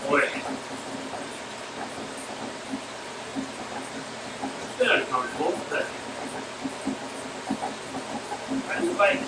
boy. It's a bit uncomfortable, but riding the bike.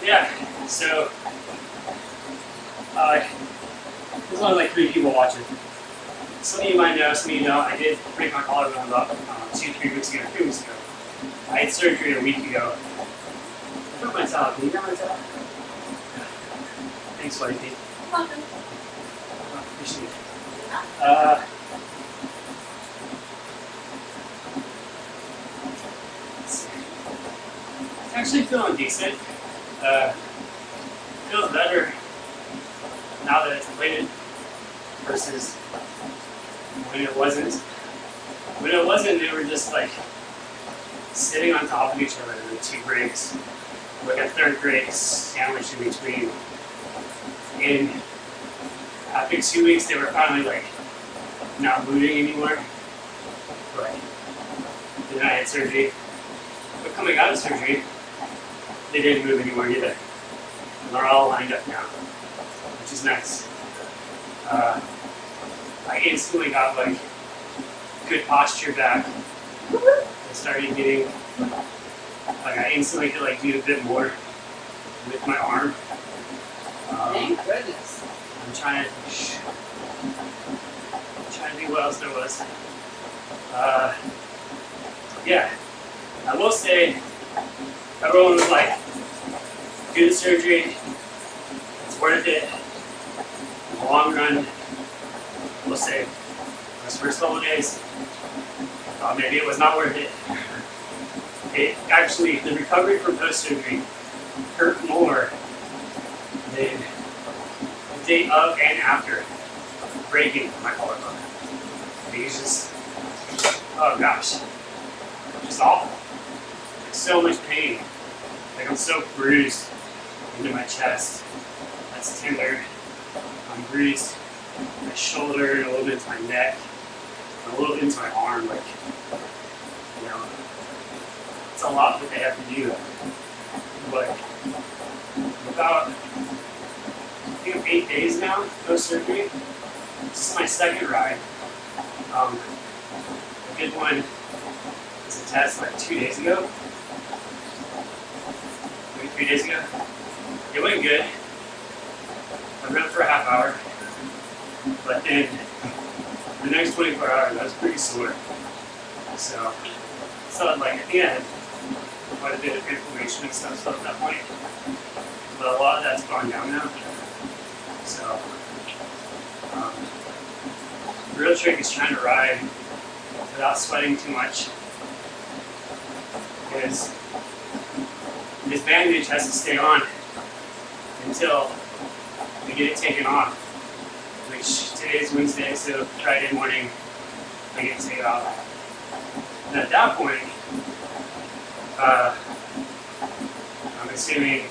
Yeah, so there's only like 3 people watching. Some of you might know, some of you don't. I did break my collarbone about 2-3 weeks ago, 3 weeks ago. I had surgery a week ago. I broke my towel. Can you grab my towel? Thanks, Sweaty Pete. Welcome. Appreciate it. Actually feeling decent. Feels better now that it's inflated versus when it wasn't. When it wasn't, they were just like sitting on top of each other in 2 breaks, with a 3rd break sandwiched in between. And after 2 weeks, they were finally like not moving anymore. But then I had surgery. But coming out of surgery, they didn't move anymore either. And they're all lined up now, which is nice. I instantly got like good posture back. I started getting, like I instantly could like do a bit more with my arm. Thank goodness. I'm trying to think what else there was. Yeah, I will say everyone was like, do the surgery, it's worth it. In the long run, we'll say those first couple of days, I thought maybe it was not worth it. It actually, the recovery from post-surgery hurt more than the day of and after breaking my collarbone. It was just, oh gosh, just awful. Like so much pain. Like I'm so bruised into my chest. That's tender. I'm bruised my shoulder, and a little bit into my neck, and a little bit into my arm. Like, you know, it's a lot that they have to do. But about, I think I'm 8 days now post surgery. This is my second ride. A good one was a test like 2 days ago, maybe 3 days ago. It went good. I ran for a half hour, but then the next 24 hours I was pretty sore. So like I think I had quite a bit of inflammation and stuff at that point, but a lot of that's gone down now. So the real trick is trying to ride without sweating too much, because this bandage has to stay on until we get it taken off, which today is Wednesday, so Friday morning I get to take it off. And at that point, I'm assuming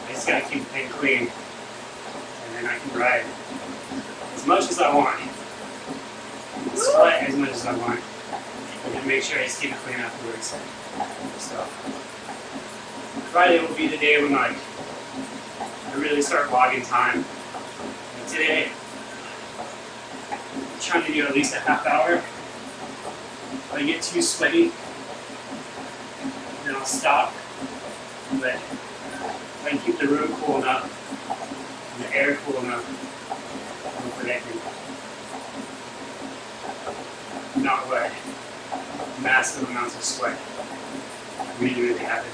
I just gotta keep the thing clean, and then I can ride as much as I want. Sweat as much as I want, and make sure I just keep it clean afterwards. So Friday will be the day when I really start logging time. And today, I'm trying to do at least a half hour. If I get too sweaty, then I'll stop. But if I can keep the room cool enough and the air cool enough, hopefully I can not let massive amounts of sweat really happen.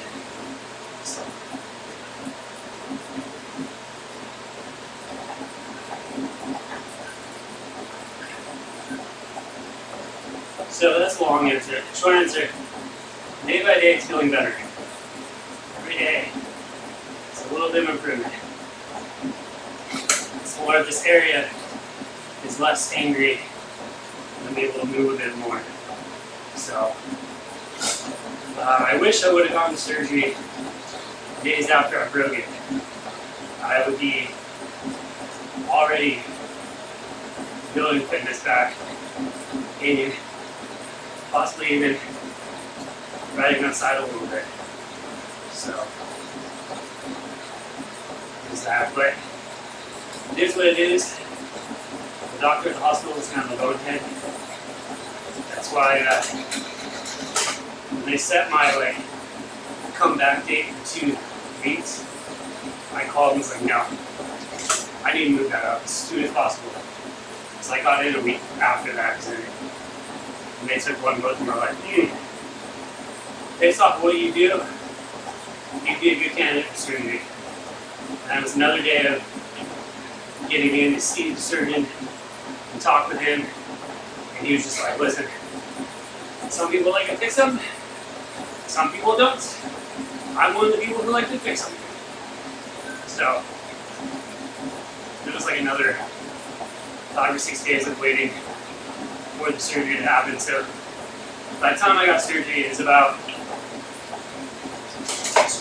So that's the long answer. Short answer, day by day it's feeling better. Every day, it's a little bit of improvement. It's more of this area is less angry, and I'm able to move a bit more. So, I wish I would have gone to surgery days after I broke it. I would be already building fitness back, and possibly even riding outside a little bit. So, there's that. But it is what it is. The doctor at the hospital is kind of a bonehead. That's why when they set my comeback date for 2 weeks, I called and was like, no, I need to move that up as soon as possible. So I got in a week after the accident. And they took one look and were like, based off of what you do, you'd be a good candidate for surgery. And it was another day of getting in to see the surgeon and talk with him. And he was just like, listen, some people like to fix them, some people don't. I'm one of the people who like to fix them. So, it was like another 5 or 6 days of waiting for the surgery to happen. So by the time I got surgery, it's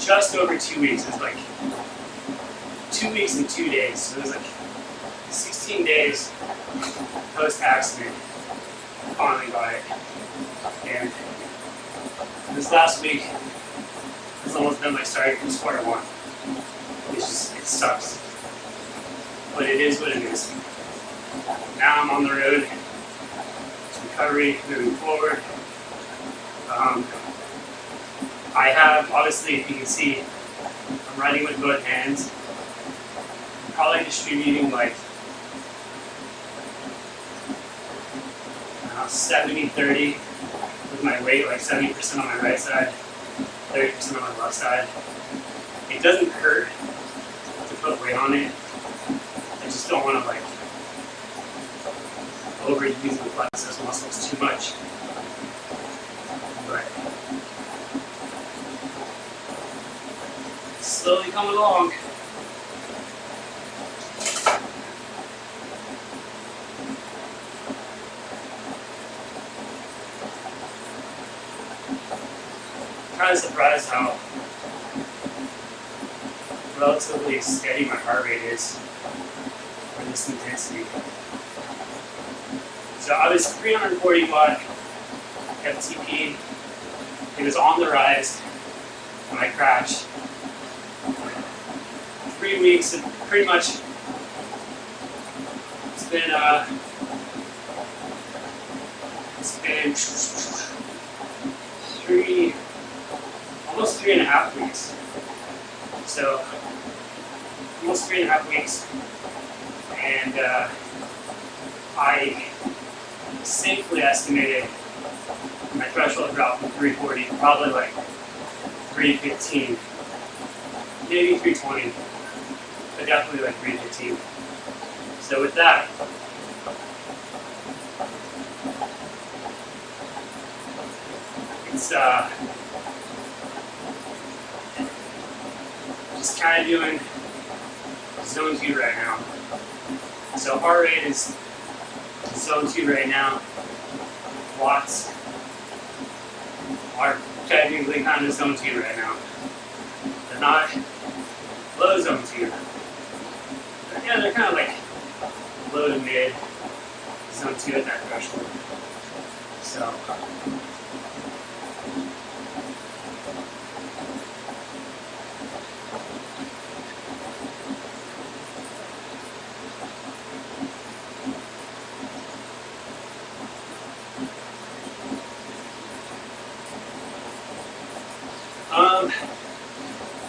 just over 2 weeks. It's like 2 weeks and 2 days. So it was like 16 days post-accident. I finally got it. And this last week, It's almost been like starting from square one. It sucks. But it is what it is. Now I'm on the road to recovery, moving forward. I have, obviously, if you can see, I'm riding with both hands. I'm probably distributing like 70-30 with my weight, like 70% on my right side, 30% on my left side. It doesn't hurt to put weight on it. I just don't want to like overuse the plexus muscles too much. But slowly coming along. Kind of surprised how relatively steady my heart rate is for this intensity. So I was 340 watt FTP. It was on the rise when I crashed. 3 weeks and pretty much it's been almost 3.5 weeks. So almost 3.5 weeks, and I safely estimated my threshold drop from 340 to probably like 315, maybe 320, but definitely like 315. So with that, it's just kind of doing zone 2 right now. So heart rate is zone 2 right now. Watts are technically kind of zone 2 right now. They're not low zone 2. Yeah, they're kind of like low to mid zone 2 at that threshold. So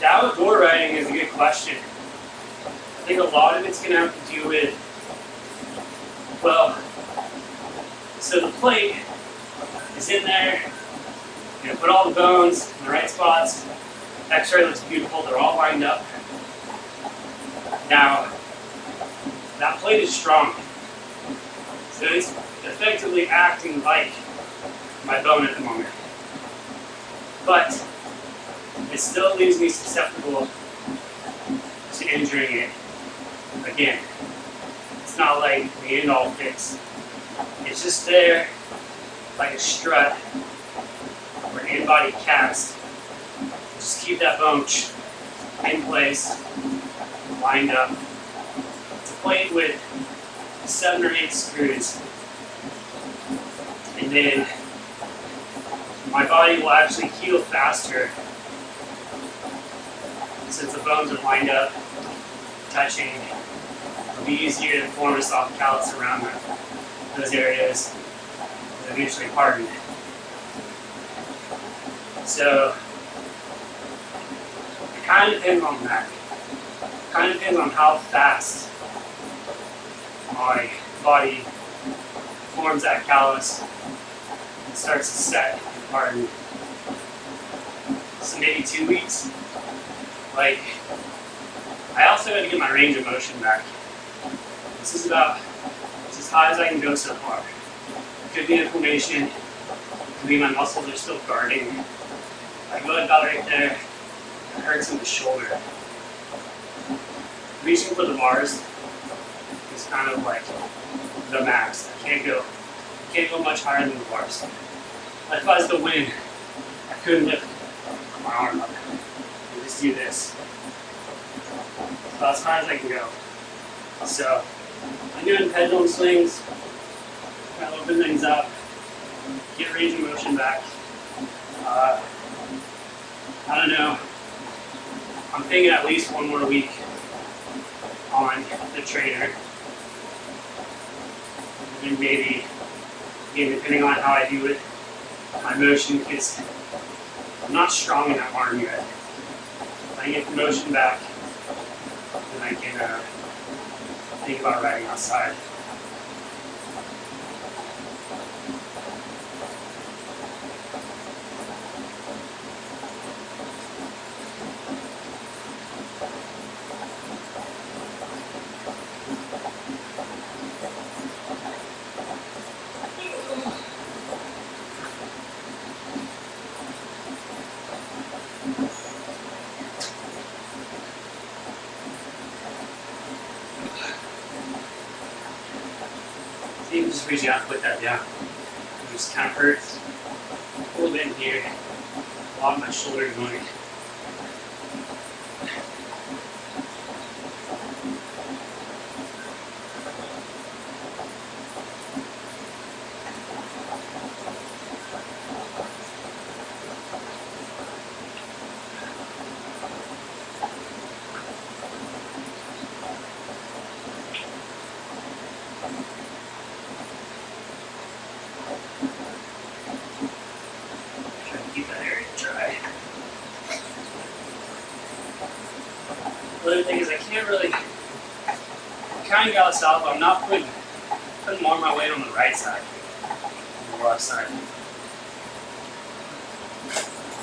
the outdoor riding is a good question. I think a lot of it's going to have to do with, well, so the plate is in there, you know, put all the bones in the right spots, X-ray looks beautiful, they're all lined up. Now, that plate is strong, so it's effectively acting like my bone at the moment. But it still leaves me susceptible to injuring it again. It's not like the end all fix. It's just there like a strut or an in-body cast. Just keep that bone in place, lined up. It's a plate with 7 or 8 screws. And then my body will actually heal faster since the bones are lined up, touching. It'll be easier to form a soft callus around those areas and eventually harden. So it kind of depends on that. It kind of depends on how fast my body forms that callus and starts to set and harden. So maybe 2 weeks. Like, I also got to get my range of motion back. This is as high as I can go so far. It could be inflammation, it could be my muscles are still guarding. I go about right there, it hurts in the shoulder. Reaching for the bars is kind of like the max. I can't go much higher than the bars. Like if I was to win, I couldn't lift my arm up. I just do this. About as high as I can go. So I'm doing pendulum swings, trying to open things up, get range of motion back. I don't know. I'm thinking at least one more week on the trainer. And then maybe, again, depending on how I do it, my motion, because I'm not strong in that arm yet. If I get the motion back, then I can think about riding outside. You can just reach out and put that down. It just kind of hurts a little bit in here. A lot of my shoulder going. Keep that area dry. The other thing is I can't really, I kind of got south, but I'm not putting more of my weight on the right side than the left side.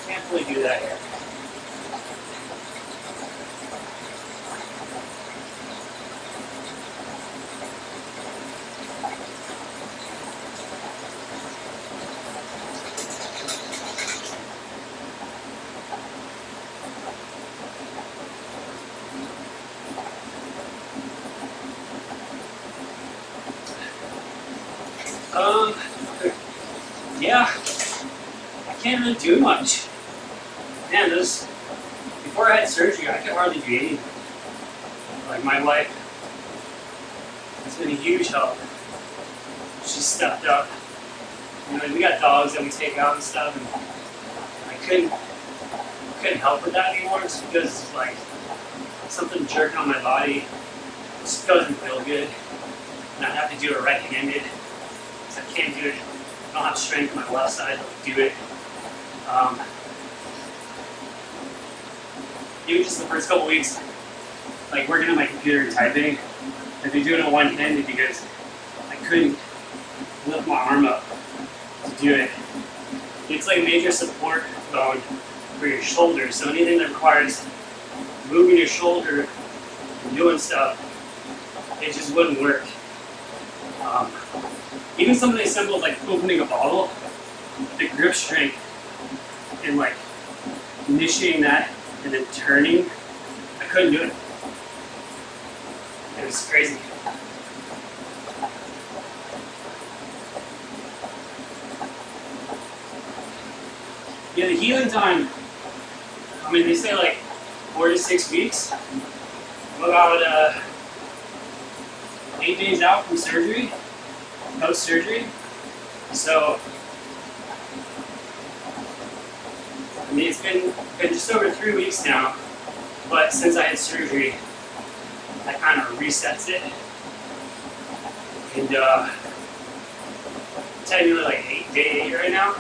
Can't really do that here. Yeah, I can't really do much. Man, before I had surgery, I could hardly do anything. Like my wife has been a huge help. She stepped up. You know, we got dogs that we take out and stuff, and I couldn't help with that anymore just because it's like something jerking on my body. It just doesn't feel good. And I have to do it right-handed. I can't do it. I don't have strength on my left side to do it. Even just the first couple weeks, like working on my computer and typing, I've been doing it one-handed because I couldn't lift my arm up to do it. It's like a major support bone for your shoulder. So anything that requires moving your shoulder and doing stuff, it just wouldn't work. Even something as simple as like opening a bottle, the grip strength and like initiating that and then turning, I couldn't do it. It was crazy. Yeah, the healing time, I mean, they say like 4 to 6 weeks. I'm about 8 days out from surgery. Post-surgery, so I mean it's been just over 3 weeks now, but since I had surgery, that kind of resets it, and technically like day 8 right now.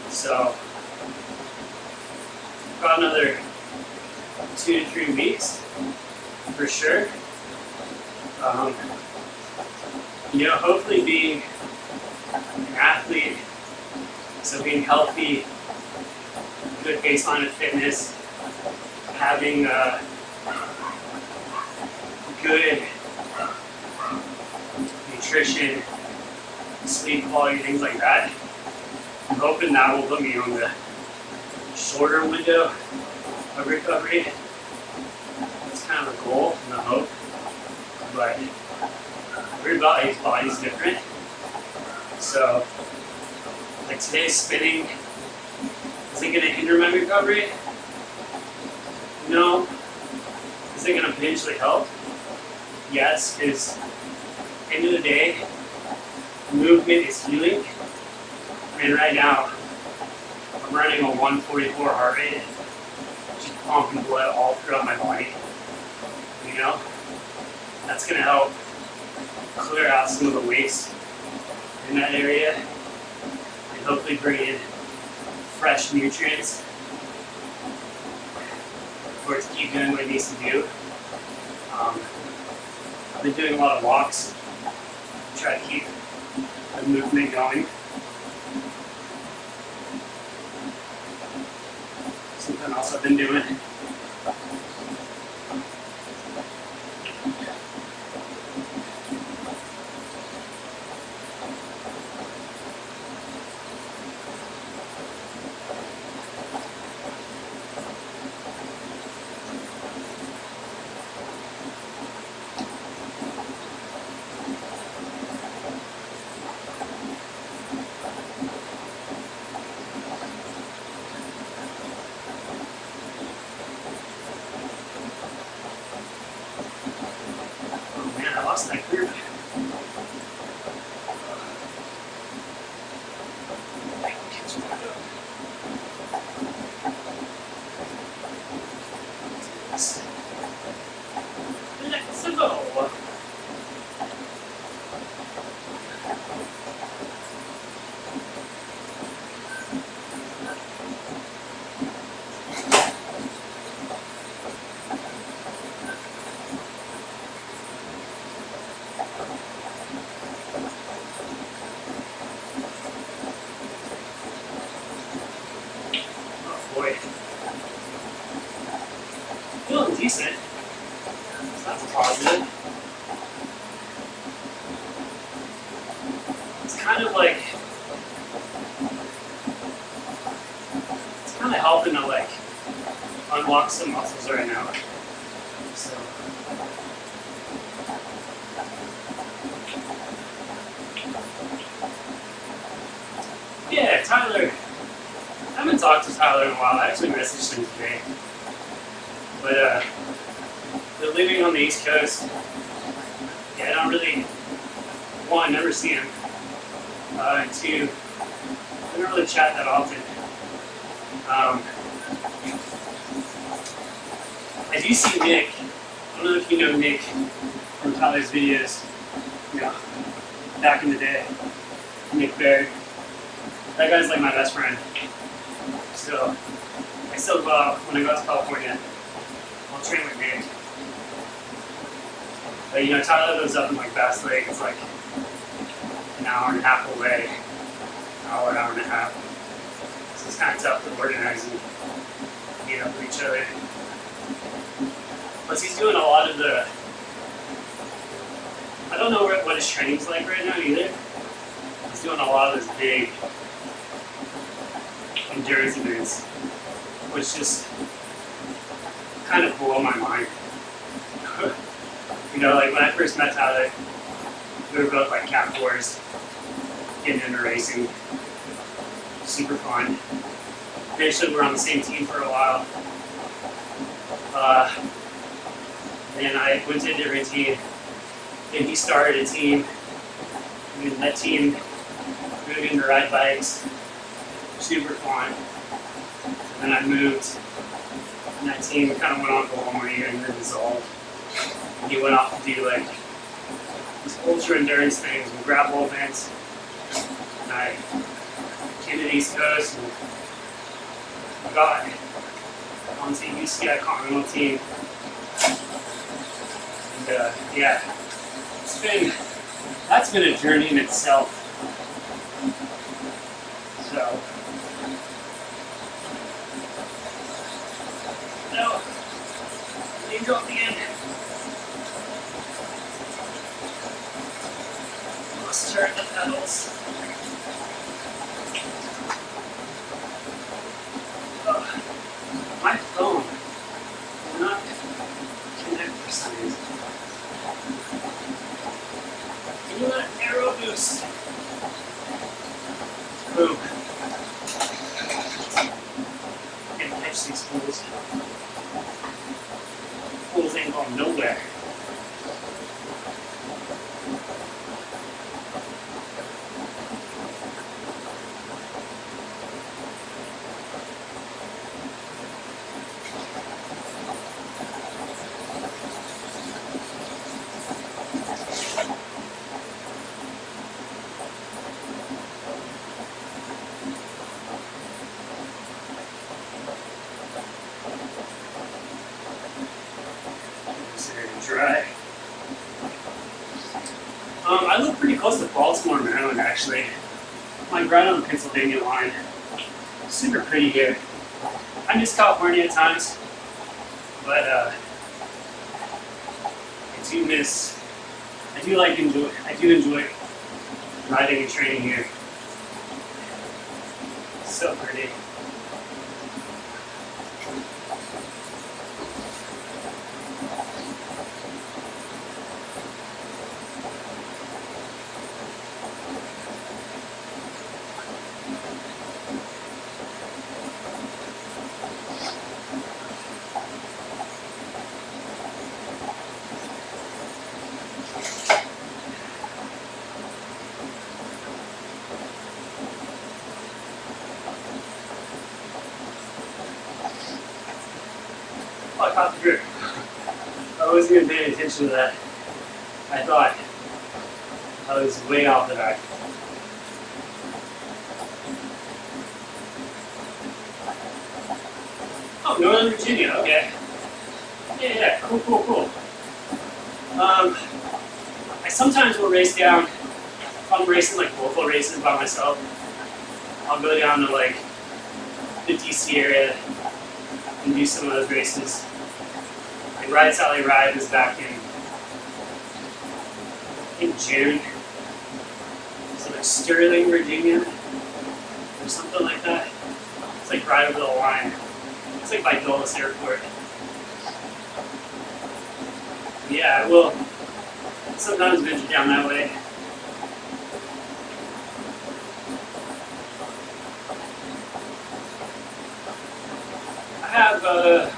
So about another 2 to 3 weeks. For sure. You know, hopefully being an athlete, so being healthy, good baseline of fitness, having good nutrition, sleep quality, things like that. I'm hoping that will put me on the shorter window of recovery. Kind of a goal and a hope, but everybody's body's different. So, like today's spinning, is it going to hinder my recovery? No. Is it going to potentially help? Yes, because at the end of the day, movement is healing. And right now, I'm running a 144 heart rate, just pumping blood all throughout my body. You know, that's gonna help clear out some of the waste in that area and hopefully bring in fresh nutrients for it to keep doing what it needs to do. I've been doing a lot of walks to try to keep the movement going. Something else I've been doing. I lost that group. Let's go. Boy, feeling decent. So that's a positive. It's kind of like, it's kind of helping to like unlock some muscles right now. So. Yeah, Tyler. I haven't talked to Tyler in a while. I actually messaged him today. But they're living on the East Coast. Yeah, I don't really, one, never see him. And two, I don't really chat that often. I do see Nick. I don't know if you know Nick from Tyler's videos. You know, back in the day. Nick Baird. That guy's like my best friend. So, I still go out when I go out to California. I'll train with Nick. But you know, Tyler lives up in like Bass Lake. It's like an hour and a half away. Hour and a half. So it's kind of tough to organize and meet up with each other. Plus, he's doing a lot of the. I don't know what his training's like right now either. He's doing a lot of this big endurance events, which just kind of blow my mind. You know, like when I first met Tyler, we were both like Cat 4s, getting into racing, super fun. Eventually, we were on the same team for a while. Then I went to a different team, and he started a team. And that team moved into ride bikes. Super fun. And then I moved, and that team kind of went on for one more year and then dissolved. And he went off to do like these ultra endurance things and gravel events. And I came to the East Coast and got onto the UCI Continental team. And yeah, that's been a journey in itself. So. No. You go again. Let's turn the pedals. Oh, my phone will not connect for some reason. Can you let arrow boost? Boom. Can't catch these fools. Fools ain't going nowhere. dry. I live pretty close to Baltimore, Maryland, actually. Like right on the Pennsylvania line. Super pretty here. I miss California at times, but I do enjoy riding and training here. So pretty. I caught the grip. I wasn't even paying attention to that. I thought I was way off the back. Oh, Northern Virginia, okay. Yeah, cool. I sometimes will race down, if I'm racing like local races by myself, I'll go down to like the DC area and do some of those races. Like Ride Sally Ride was back in June. It's like Sterling, Virginia, or something like that. It's like right over the line. It's like by Dulles Airport. Yeah, I will sometimes venture down that way. I have an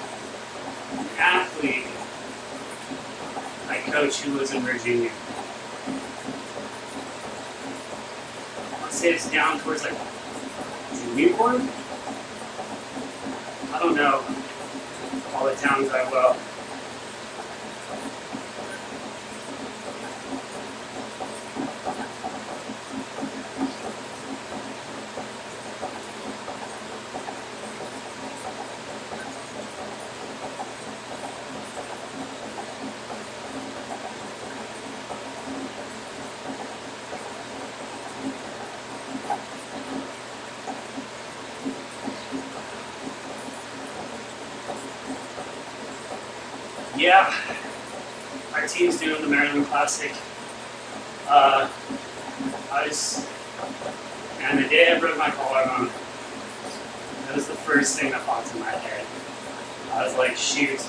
athlete I coach who lives in Virginia. I'd say it's down towards like Newport. I don't know all the towns that well. Yeah, our team's doing the Maryland Classic. And the day I broke my collarbone, that was the first thing that popped in my head. I was like, shoot,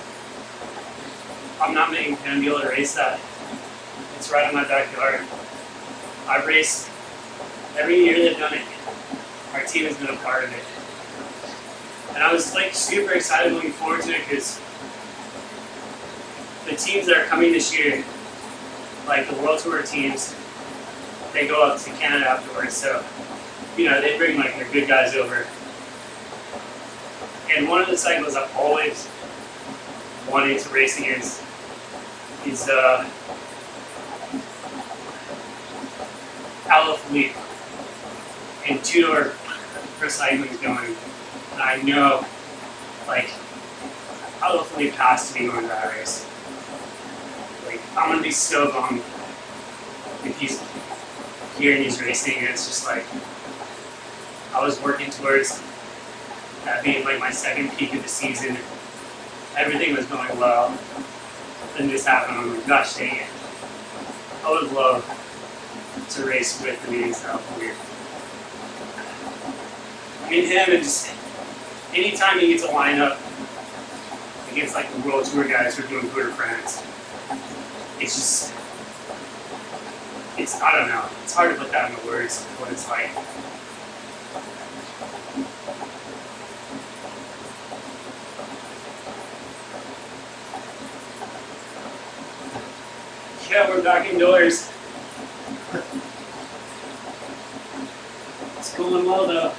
I'm not going to be able to race that. It's right in my backyard. I've raced every year they've done it. Our team has been a part of it. And I was like super excited looking forward to it because the teams that are coming this year, like the World Tour teams, they go up to Canada afterwards. So, they bring like their good guys over. And one of the cycles I've always wanted to race against is Alaphilippe and Tudor for cycling's going. And I know, like, Alaphilippe has to be going to that race. Like, I'm gonna be so bummed if he's here and he's racing, and it's just like, I was working towards that being like my second peak of the season. Everything was going well. Then this happened. I'm like, gosh dang it. I would love to race with the meeting style here. I mean, him, and just anytime he gets a lineup against like the World Tour guys who are doing Tour de France, I don't know. It's hard to put that into words, what it's like. Yeah, we're back indoors. It's going well though.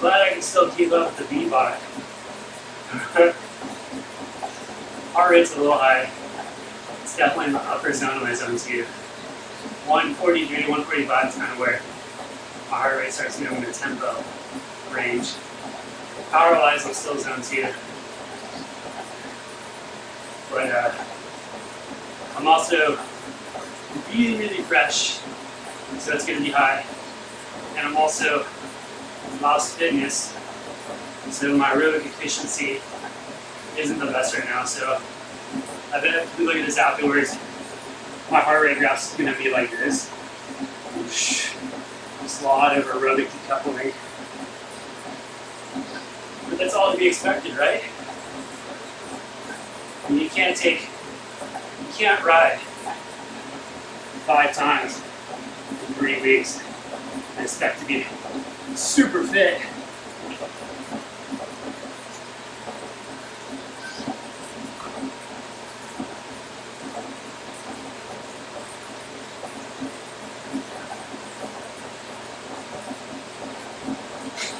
glad I can still keep up with the beatbox. Heart rate's a little high. It's definitely in the upper zone of my zone 2. 143 to 145 is kind of where my heart rate starts moving in the tempo range. Power-wise, I'm still zone 2. But I'm also really, really fresh, so it's going to be high. And I'm also lost fitness, so my aerobic efficiency isn't the best right now. So I bet if we look at this afterwards, my heart rate graph is going to be like this. Just a lot of aerobic decoupling. But that's all to be expected, right? I mean, you can't ride 5 times in 3 weeks and expect to be super fit.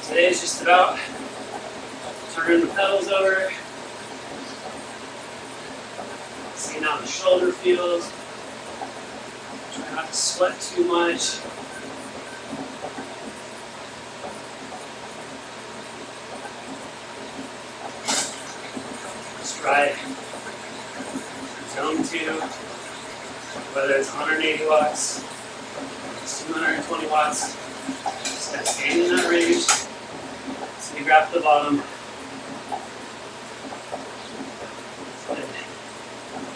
Today is just about turning the pedals over, seeing how the shoulder feels, try not to sweat too much. Just try zone 2, whether it's 180 watts, it's 220 watts, just gotta stay in that range. So you grab the bottom.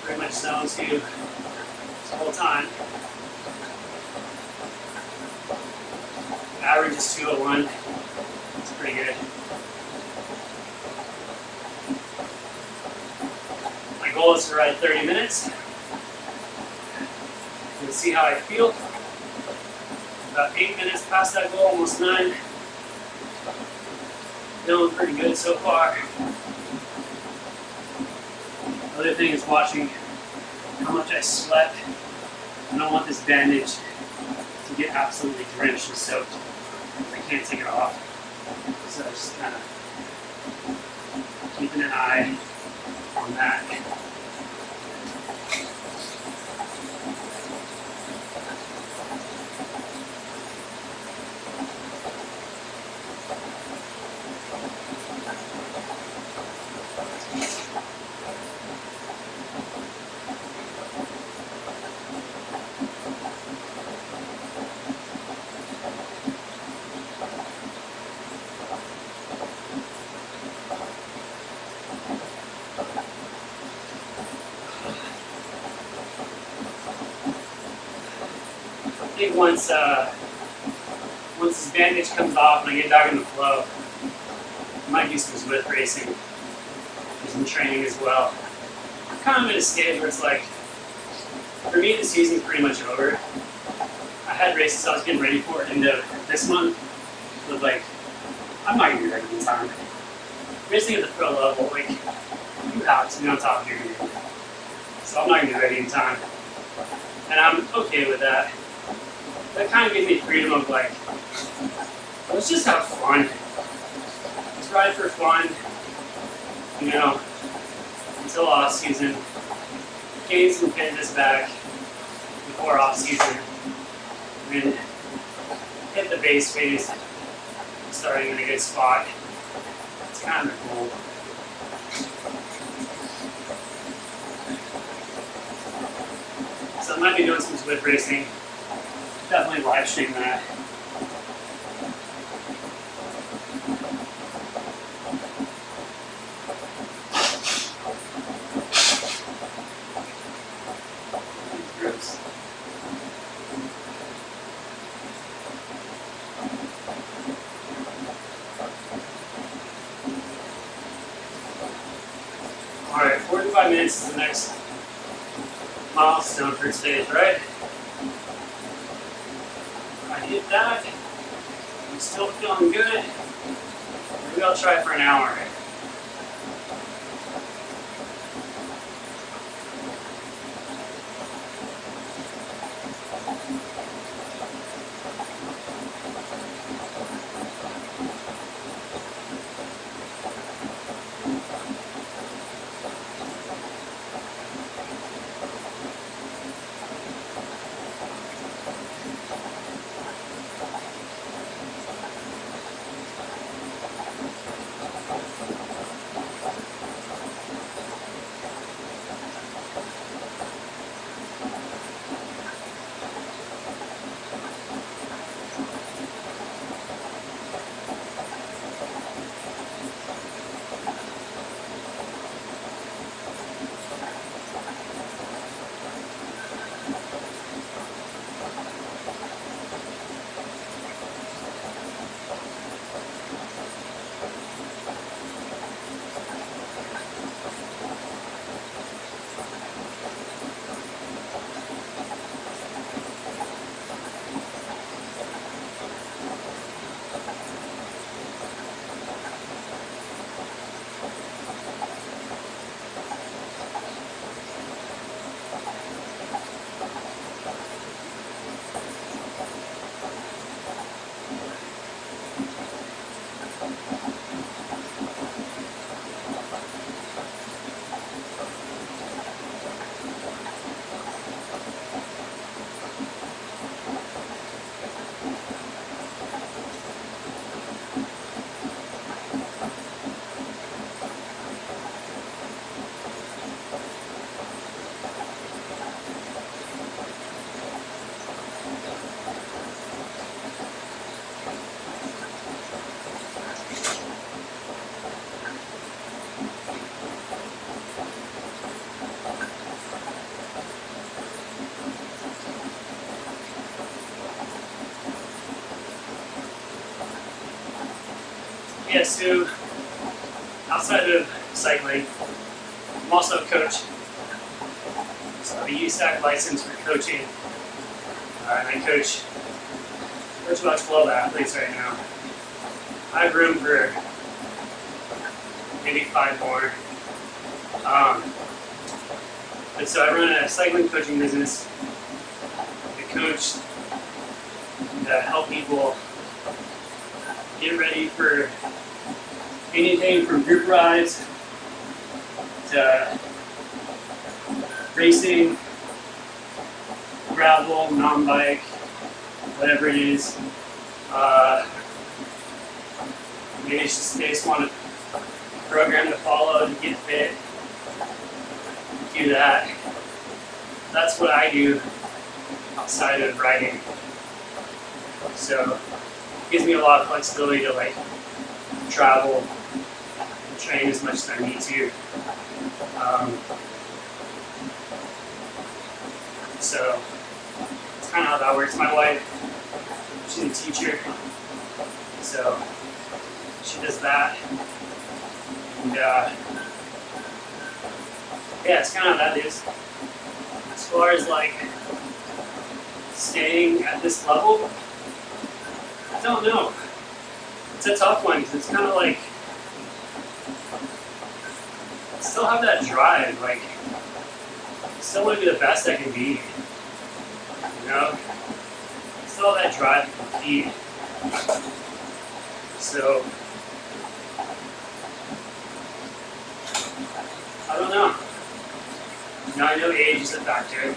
Pretty much zone 2 this whole time. Average is 201. It's pretty good. My goal is to ride 30 minutes. We'll see how I feel. About 8 minutes past that goal, almost 9. Feeling pretty good so far. Other thing is watching how much I sweat. I don't want this bandage to get absolutely drenched and soaked. I can't take it off. So just kind of keeping an eye on that. I think once this bandage comes off and I get back in the flow, I might do some Zwift racing, do some training as well. I'm kind of in a stage where it's like, for me the season's pretty much over. I had races I was getting ready for into this month, but like, I'm not gonna be ready in time. Racing at the pro level, like, you have to be on top of your game. So I'm not gonna be ready in time. And I'm okay with that. That kind of gives me freedom of like, let's just have fun. Let's ride for fun, you know, until off season. Gain some fitness back before off season. And then hit the base phase, starting in a good spot. It's kind of cool. So I might be doing some Zwift racing. Definitely live stream that. Alright, 45 minutes is the next milestone for stage, right? I hit that. I'm still feeling good. Maybe I'll try for an hour. so outside of cycling, I'm also a coach. So I have a USAC license for coaching, and I coach about 12 athletes right now. I have room for maybe 5 more. But so I run a cycling coaching business. I coach to help people get ready for anything from group rides to racing, gravel, mountain bike, whatever it is. Maybe it's just they just want a program to follow to get fit. Do that. That's what I do outside of riding. So it gives me a lot of flexibility to like travel and train as much as I need to. So it's kind of how that works. My wife, she's a teacher, so she does that. And yeah, it's kind of how that is. As far as like staying at this level, I don't know. It's a tough one because it's kind of like I still have that drive. Like, I still want to be the best I can be. You know, I still have that drive to compete. So I don't know. Now I know age is a factor.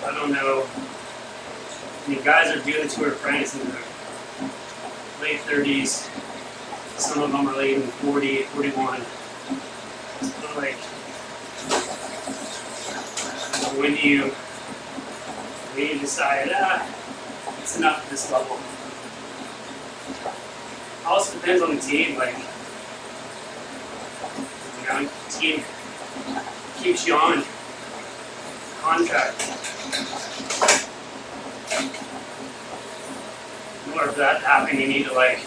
I don't know. I mean, guys are doing the Tour de France in their late 30s. Some of them are late in 40, 41. It's kind of like, when you decide, it's enough at this level. It also depends on the team. Like, you know, the team keeps you on contract. In order for that to happen, you need to like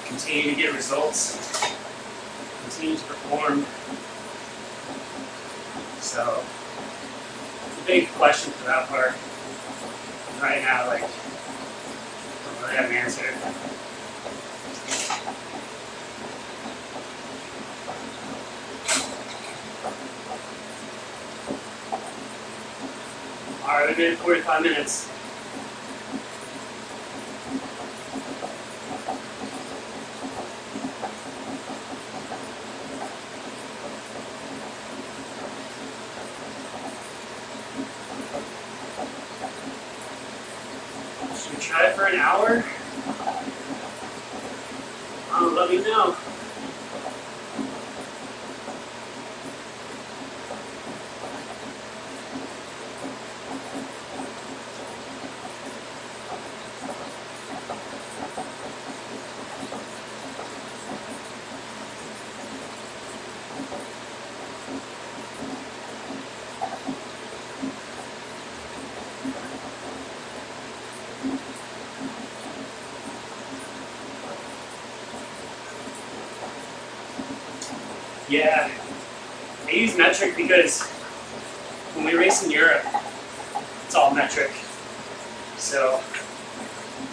continue to get results, continue to perform. So it's a big question for that part. Right now, like, I don't really have an answer. Alright, we did 45 minutes. Should we try it for an hour? Let me know. Yeah, I use metric because when we race in Europe, it's all metric. So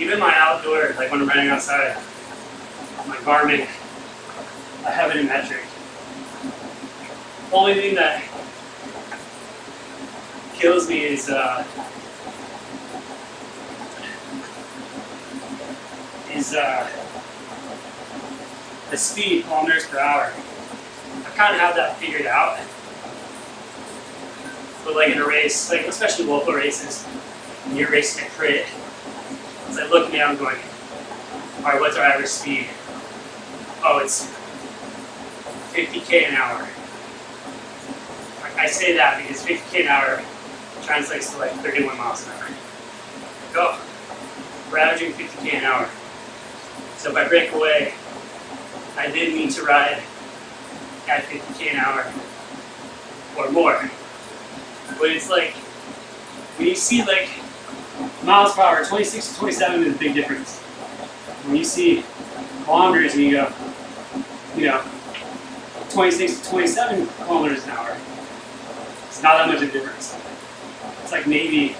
even my outdoor, like when I'm running outside, my Garmin, I have it in metric. The only thing that kills me is the speed, kilometers per hour. I kind of have that figured out. But like in a race, like especially local races, when you're racing a crit, it's like looking down going, all right, what's our average speed? Oh, it's 50k an hour. I say that because 50k an hour translates to like 31 miles an hour. Go. We're averaging 50k an hour. So if I break away, I then need to ride at 50k an hour or more. But it's like, when you see like miles per hour, 26 to 27 is a big difference. When you see kilometers and you go, 26 to 27 kilometers an hour. It's not that much of a difference. It's like maybe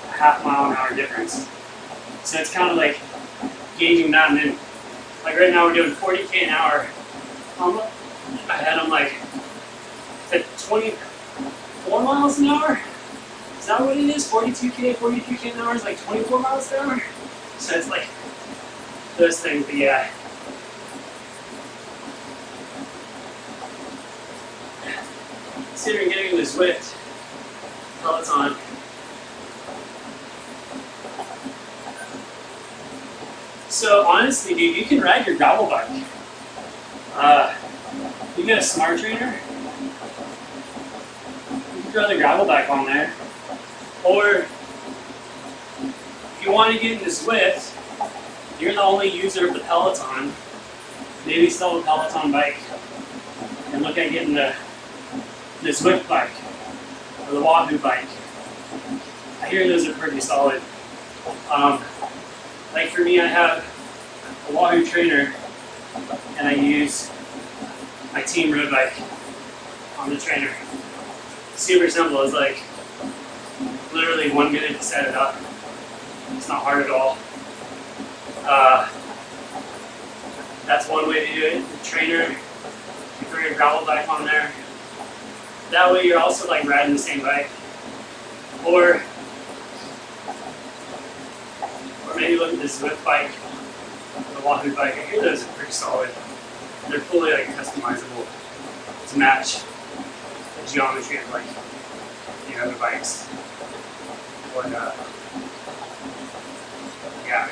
a half mile an hour difference. So it's kind of like gauging that, and then like right now we're doing 40K an hour. In my head I'm like, is that 24 miles an hour? Is that what it is? 43K an hour is like 24 miles an hour? So it's like those things, but yeah. Considering getting into Zwift, Peloton. So honestly, dude, you can ride your gravel bike. You get a smart trainer. You can throw the gravel bike on there. Or if you want to get into Zwift, you're the only user of the Peloton. Maybe sell a Peloton bike and look at getting the Zwift bike or the Wahoo bike. I hear those are pretty solid. Like for me, I have a Wahoo trainer and I use my team road bike on the trainer. Super simple. It's like literally 1 minute to set it up. It's not hard at all. That's one way to do it. The trainer, you throw your gravel bike on there. That way you're also like riding the same bike. Or maybe look at the Zwift bike, the Wahoo bike. I hear those are pretty solid. They're fully like customizable to match the geometry of like the other bikes. But yeah.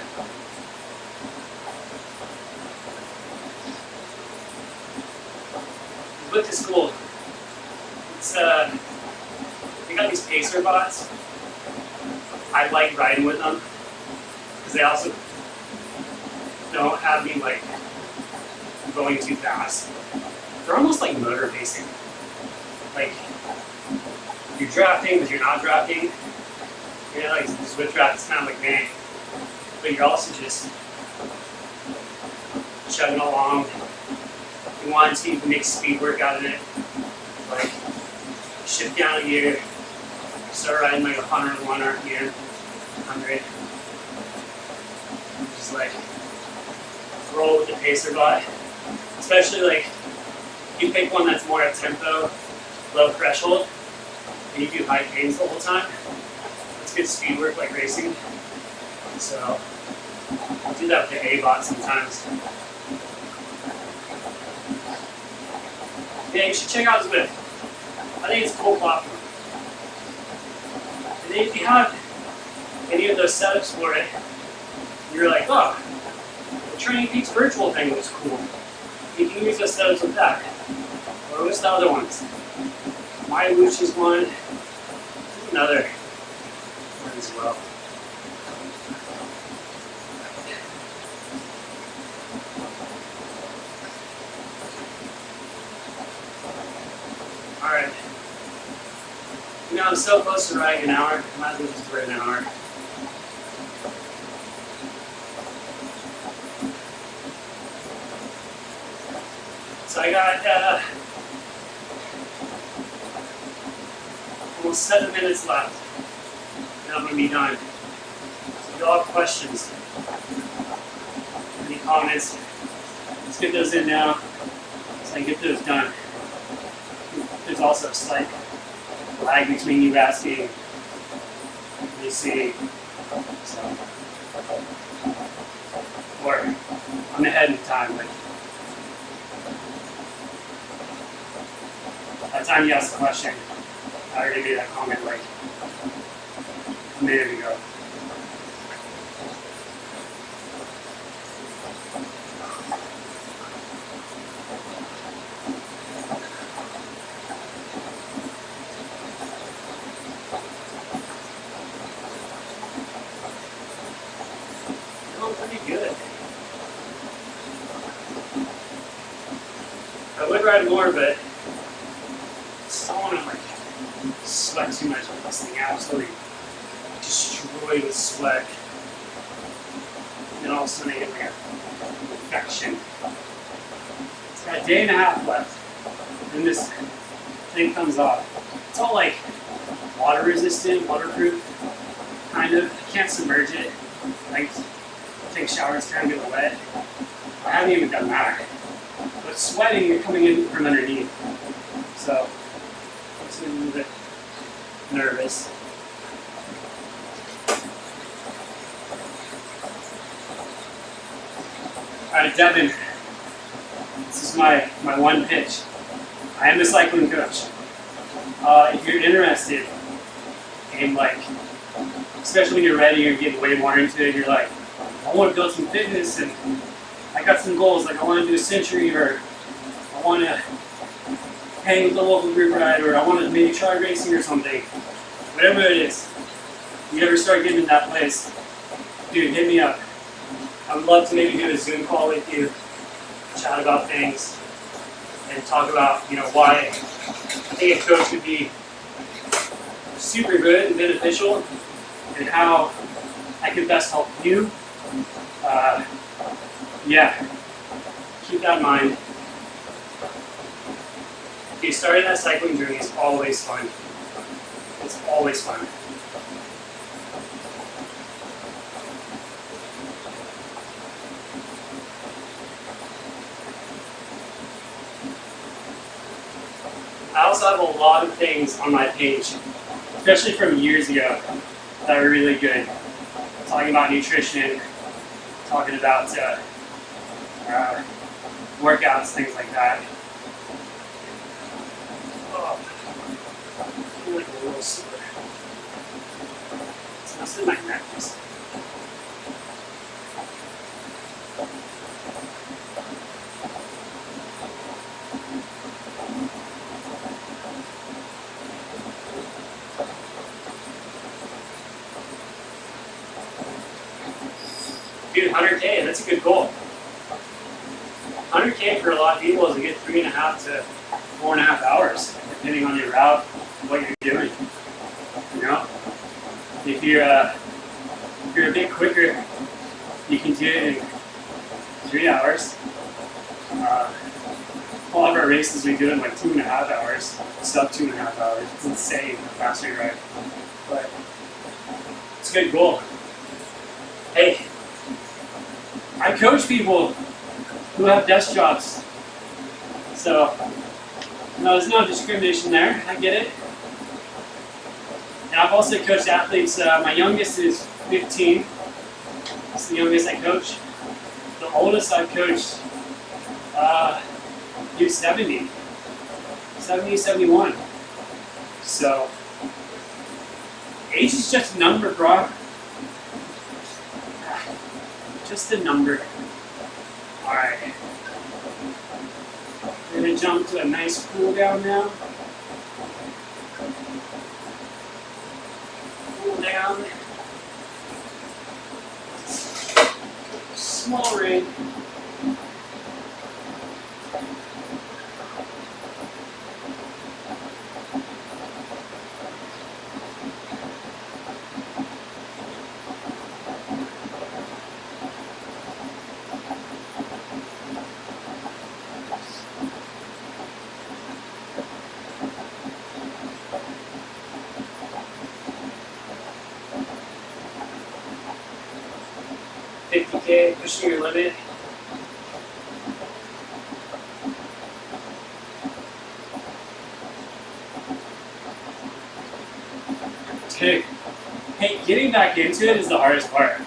Zwift is cool. It's they got these pacer bots. I like riding with them because they also don't have me like going too fast. They're almost like motor racing. Like you're drafting, but you're not drafting. You're like the Zwift draft is kind of like man, but you're also just chugging along. You want to, you can make speed work out of it. Like shift down a gear, start riding like 101 RPM, 100. Just like roll with the pacer bot. Especially like if you pick one that's more at tempo, low threshold, and you do high pains the whole time. It's good speed work like racing. So I'll do that with the A-bot sometimes. Yeah, you should check out Zwift. I think it's a cool platform. And then if you have any of those setups for it, you're like, oh, the Training Peaks virtual thing looks cool. You can use those setups with that. Or what's the other ones? My Wooch is one. There's another one as well. Alright. I'm so close to riding an hour. I might as well just ride an hour. So I got almost 7 minutes left, and I'm going to be done. So if you all have questions, any comments, let's get those in now so I can get those done. There's also a slight lag between you asking and me seeing. So, or I'm ahead in time, but by the time you ask the question, I already made that comment like a minute ago. Pretty good. I would ride more, but I just don't want to like sweat too much with this thing. Absolutely destroyed with sweat. And then all of a sudden I get like a perfection. It's got a day and a half left. Then this thing comes off. It's all like water resistant, waterproof, kind of. I can't submerge it. Like, take showers, kind of get wet. I haven't even done that. But sweating and coming in from underneath. So, I'm just a little bit nervous. Alright, Devin. This is my one pitch. I am a cycling coach. If you're interested in, like, especially when you're ready, you're getting way more into it, you're like, I want to build some fitness and I got some goals, like I want to do a century, or I want to hang with the local group ride, or I want to maybe try racing or something. Whatever it is, you ever start getting to that place, dude, hit me up. I would love to maybe do a Zoom call with you, chat about things, and talk about, why I think a coach would be super good and beneficial, and how I could best help you. Keep that in mind. Okay, starting that cycling journey is always fun. It's always fun. I also have a lot of things on my page, especially from years ago, that are really good. Talking about nutrition, talking about workouts, things like that. Oh, I feel like a little sore. It's mostly my neck. Dude, 100K, that's a good goal. 100K for a lot of people is a good 3.5 to 4.5 hours, depending on your route, what you're doing. If you're a bit quicker, you can do it in 3 hours. A lot of our races we do in like 2.5 hours, sub 2.5 hours. It's insane how fast we ride. But it's a good goal. Hey, I coach people who have desk jobs. So, no, there's no discrimination there. I get it. And I've also coached athletes. My youngest is 15. That's the youngest I coach. The oldest I've coached, he's 70, 71. So, age is just a number, bro. Just a number. Alright. We're going to jump to a nice cool down now. Cool down. Small rig. Okay, pushing your limit. Okay. Hey, getting back into it is the hardest part.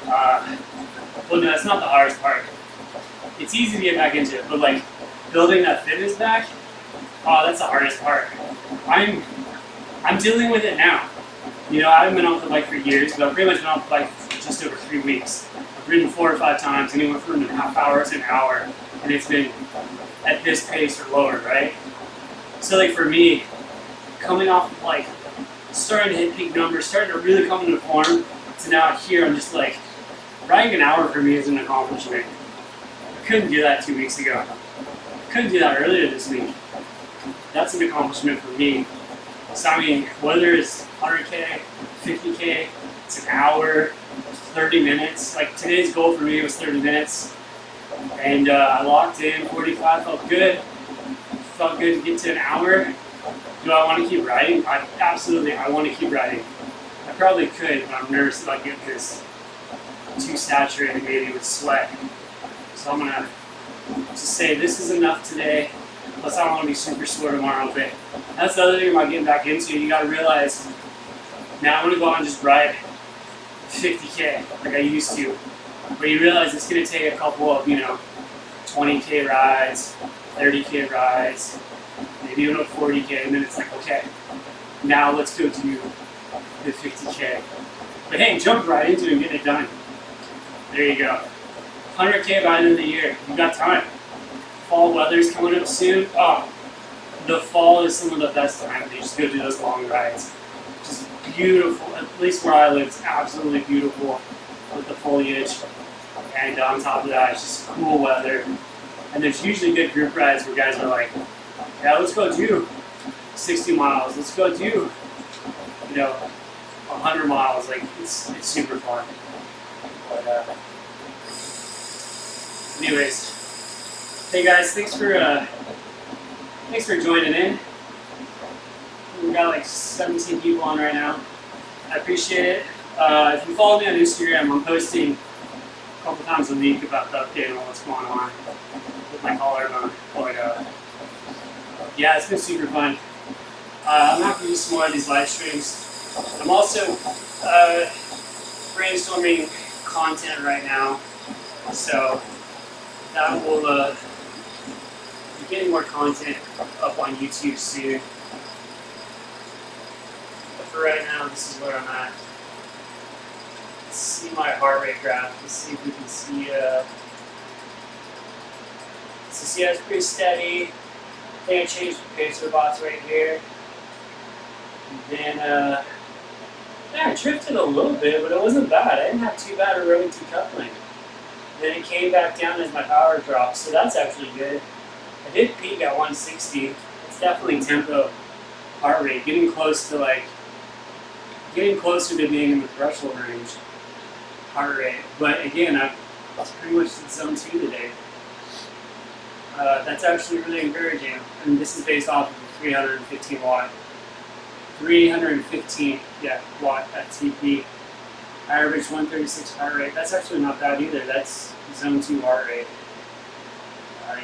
Well, no, that's not the hardest part. It's easy to get back into it, but like building that fitness back, that's the hardest part. I'm dealing with it now. I haven't been off the bike for years, but I've pretty much been off the bike for just over 3 weeks. I've ridden 4 or 5 times, anywhere from a half hour to an hour, and it's been at this pace or lower, right? So like for me, coming off of like starting to hit peak numbers, starting to really come into form, to now here I'm just like, riding an hour for me is an accomplishment. I couldn't do that 2 weeks ago. I couldn't do that earlier this week. That's an accomplishment for me. So I mean, whether it's 100K, 50K, it's an hour, 30 minutes. Like today's goal for me was 30 minutes. And I locked in 45, felt good. Felt good to get to an hour. Do I want to keep riding? Absolutely, I want to keep riding. I probably could, but I'm nervous about getting this too saturated maybe with sweat. So I'm gonna just say this is enough today. Plus I don't want to be super sore tomorrow. But that's the other thing about getting back into it. You gotta realize, now I'm gonna go out and just ride 50K like I used to. But you realize it's gonna take a couple of, 20K rides, 30K rides, maybe even a 40K, and then it's like, okay, now let's go do the 50K. But hey, jump right into it and get it done. There you go. 100K by the end of the year. You got time. Fall weather's coming up soon. Oh, the fall is some of the best time to just go do those long rides. Just beautiful. At least where I live, it's absolutely beautiful with the foliage. And on top of that, it's just cool weather. And there's usually good group rides where guys are like, yeah, let's go do 60 miles. Let's go do, 100 miles. Like, it's super fun. But, anyways, hey guys, thanks for joining in. We got like 17 people on right now. I appreciate it. If you follow me on Instagram, I'm posting a couple times a week about the update on what's going on with my collarbone. But yeah, it's been super fun. I'm happy to do some more of these live streams. I'm also brainstorming content right now, so that will be getting more content up on YouTube soon. But for right now, this is where I'm at. Let's see my heart rate graph. Let's see if we can see. So see, that's pretty steady. I think I changed the pacer box right here. And then, yeah, I drifted a little bit, but it wasn't bad. I didn't have too bad a rolling to coupling. Then it came back down as my power dropped, so that's actually good. I did peak at 160. It's definitely tempo heart rate, getting closer to being in the threshold range heart rate. But again, I was pretty much in zone 2 today. That's actually really encouraging, and this is based off of a 315 watt FTP. I averaged 136 heart rate. That's actually not bad either. That's zone 2 heart rate.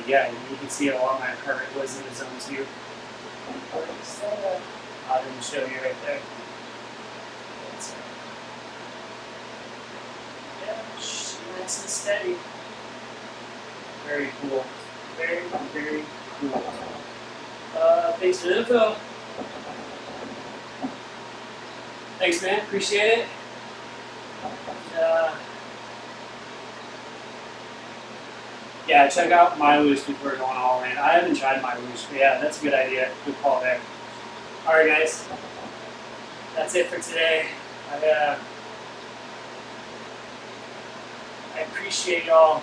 Yeah, you can see how long my heart rate was in the zone 2. I didn't show you right there. Yeah, nice and steady. Very cool. Very, very cool. Thanks for the info. Thanks, man. Appreciate it. Yeah, check out my Woosh before going all in. I haven't tried my Woosh, but yeah, that's a good idea. Good call there. Alright, guys. That's it for today. I appreciate y'all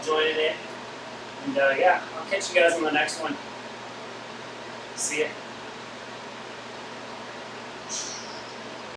joining it. And yeah, I'll catch you guys on the next one. See ya.